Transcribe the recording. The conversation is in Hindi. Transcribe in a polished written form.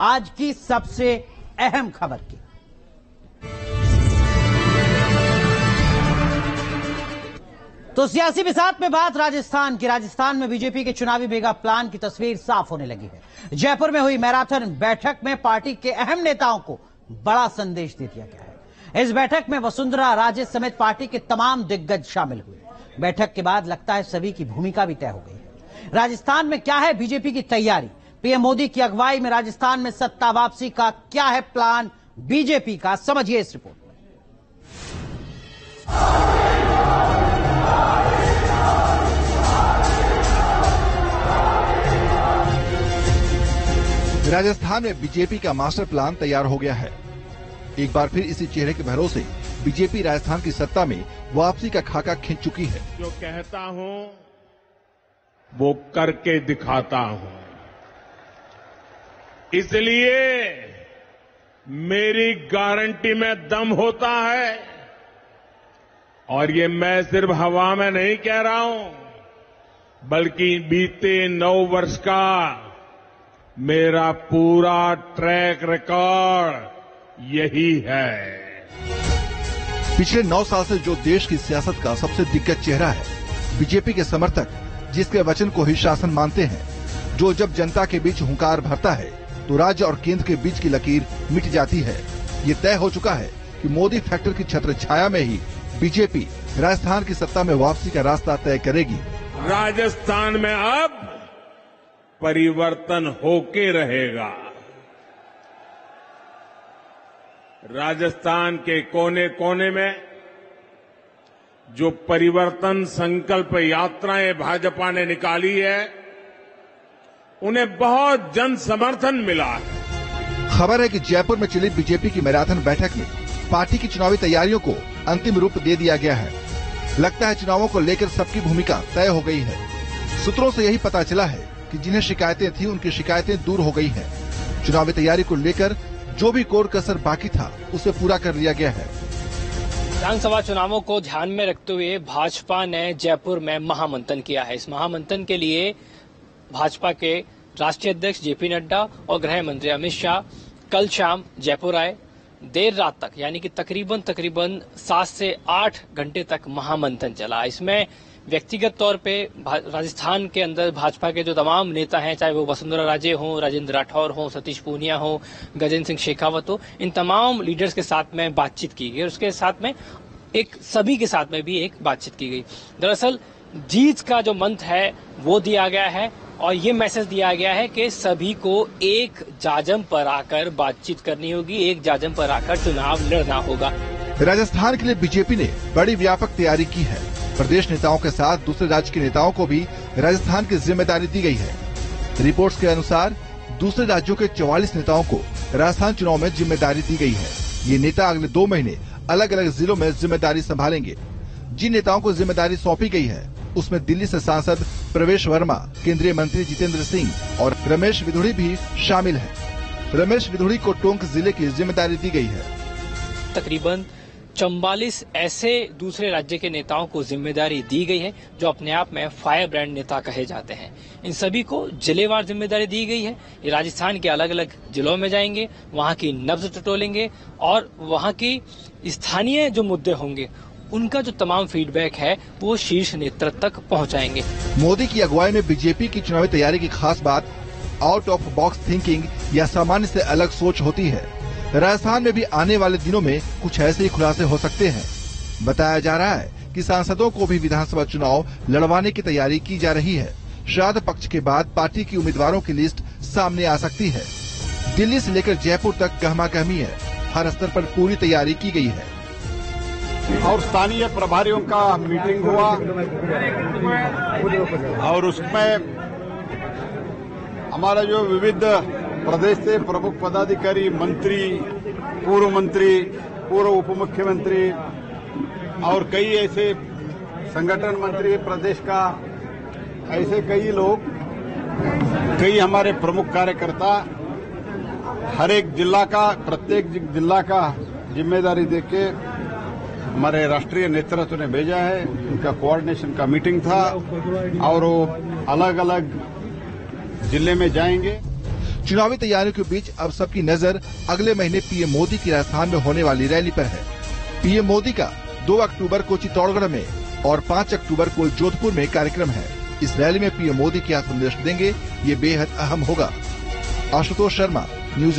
आज की सबसे अहम खबर की। तो सियासी बिसात में बात राजस्थान की। राजस्थान में बीजेपी के चुनावी मेगा प्लान की तस्वीर साफ होने लगी है। जयपुर में हुई मैराथन बैठक में पार्टी के अहम नेताओं को बड़ा संदेश दे दिया गया है। इस बैठक में वसुंधरा राजे समेत पार्टी के तमाम दिग्गज शामिल हुए। बैठक के बाद लगता है सभी की भूमिका भी तय हो गई है। राजस्थान में क्या है बीजेपी की तैयारी? पीएम मोदी की अगुवाई में राजस्थान में सत्ता वापसी का क्या है प्लान बीजेपी का? समझिए इस रिपोर्ट में। राजस्थान में बीजेपी का मास्टर प्लान तैयार हो गया है। एक बार फिर इसी चेहरे के भरोसे बीजेपी राजस्थान की सत्ता में वापसी का खाका खींच चुकी है। जो कहता हूं वो करके दिखाता हूं, इसलिए मेरी गारंटी में दम होता है। और ये मैं सिर्फ हवा में नहीं कह रहा हूं, बल्कि बीते 9 वर्ष का मेरा पूरा ट्रैक रिकॉर्ड यही है। पिछले 9 साल से जो देश की सियासत का सबसे दिग्गज चेहरा है, बीजेपी के समर्थक जिसके वचन को ही शासन मानते हैं, जो जब जनता के बीच हुंकार भरता है तो राज्य और केंद्र के बीच की लकीर मिट जाती है। ये तय हो चुका है कि मोदी फैक्टर की छत्र छाया में ही बीजेपी राजस्थान की सत्ता में वापसी का रास्ता तय करेगी। राजस्थान में अब परिवर्तन होके रहेगा। राजस्थान के कोने कोने में जो परिवर्तन संकल्प यात्राएं भाजपा ने निकाली है, उन्हें बहुत जन समर्थन मिला है। खबर है कि जयपुर में चली बीजेपी की मैराथन बैठक में पार्टी की चुनावी तैयारियों को अंतिम रूप दे दिया गया है। लगता है चुनावों को लेकर सबकी भूमिका तय हो गई है। सूत्रों से यही पता चला है कि जिन्हें शिकायतें थी उनकी शिकायतें दूर हो गई हैं। चुनावी तैयारी को लेकर जो भी कोर कसर बाकी था उसे पूरा कर लिया गया है। विधानसभा चुनावों को ध्यान में रखते हुए भाजपा ने जयपुर में महामंथन किया है। इस महामंथन के लिए भाजपा के राष्ट्रीय अध्यक्ष जेपी नड्डा और गृह मंत्री अमित शाह कल शाम जयपुर आए। देर रात तक यानी कि तकरीबन 7 से 8 घंटे तक महामंथन चला। इसमें व्यक्तिगत तौर पे राजस्थान के अंदर भाजपा के जो तमाम नेता हैं, चाहे वो वसुंधरा राजे हों, राजेंद्र राठौर हों, सतीश पूनिया हों, गजेंद्र सिंह शेखावत हो, इन तमाम लीडर्स के साथ में बातचीत की गई। उसके साथ में सभी के साथ में भी एक बातचीत की गई। दरअसल जीत का जो मंत्र है वो दिया गया है और ये मैसेज दिया गया है कि सभी को एक जाजम पर आकर बातचीत करनी होगी, एक जाजम पर आकर चुनाव लड़ना होगा। राजस्थान के लिए बीजेपी ने बड़ी व्यापक तैयारी की है। प्रदेश नेताओं के साथ दूसरे राज्य के नेताओं को भी राजस्थान की जिम्मेदारी दी गई है। रिपोर्ट्स के अनुसार दूसरे राज्यों के 44 नेताओं को राजस्थान चुनाव में जिम्मेदारी दी गई है। ये नेता अगले 2 महीने अलग अलग जिलों में जिम्मेदारी संभालेंगे। जिन नेताओं को जिम्मेदारी सौंपी गई है उसमें दिल्ली से सांसद प्रवेश वर्मा, केंद्रीय मंत्री जितेंद्र सिंह और रमेश विधुड़ी भी शामिल हैं। रमेश विधुड़ी को टोंक जिले की जिम्मेदारी दी गई है। तकरीबन 44 ऐसे दूसरे राज्य के नेताओं को जिम्मेदारी दी गई है जो अपने आप में फायर ब्रांड नेता कहे जाते हैं। इन सभी को जिलेवार जिम्मेदारी दी गई है। ये राजस्थान के अलग अलग जिलों में जाएंगे, वहां की नब्ज टटोलेंगे और वहां की स्थानीय जो मुद्दे होंगे उनका जो तमाम फीडबैक है वो शीर्ष नेतृत्व तक पहुंचाएंगे। मोदी की अगुवाई में बीजेपी की चुनावी तैयारी की खास बात आउट ऑफ बॉक्स थिंकिंग या सामान्य से अलग सोच होती है। राजस्थान में भी आने वाले दिनों में कुछ ऐसे ही खुलासे हो सकते हैं। बताया जा रहा है कि सांसदों को भी विधानसभा चुनाव लड़वाने की तैयारी की जा रही है। श्राद्ध पक्ष के बाद पार्टी की उम्मीदवारों की लिस्ट सामने आ सकती है। दिल्ली से लेकर जयपुर तक गहमा-गहमी है। हर स्तर पर पूरी तैयारी की गई है और स्थानीय प्रभारियों का मीटिंग हुआ और उसमें हमारा जो विविध प्रदेश से प्रमुख पदाधिकारी, मंत्री, पूर्व उप मुख्यमंत्री और कई ऐसे संगठन मंत्री प्रदेश का, ऐसे कई लोग, कई हमारे प्रमुख कार्यकर्ता हर एक जिला का, प्रत्येक जिला का जिम्मेदारी देके हमारे राष्ट्रीय नेतृत्व ने भेजा है। उनका कोऑर्डिनेशन का मीटिंग था और वो अलग अलग जिले में जाएंगे। चुनावी तैयारियों के बीच अब सबकी नजर अगले महीने पीएम मोदी की राजस्थान में होने वाली रैली पर है। पीएम मोदी का 2 अक्टूबर को चित्तौड़गढ़ में और 5 अक्टूबर को जोधपुर में कार्यक्रम है। इस रैली में पीएम मोदी क्या संदेश देंगे, ये बेहद अहम होगा। आशुतोष शर्मा, न्यूज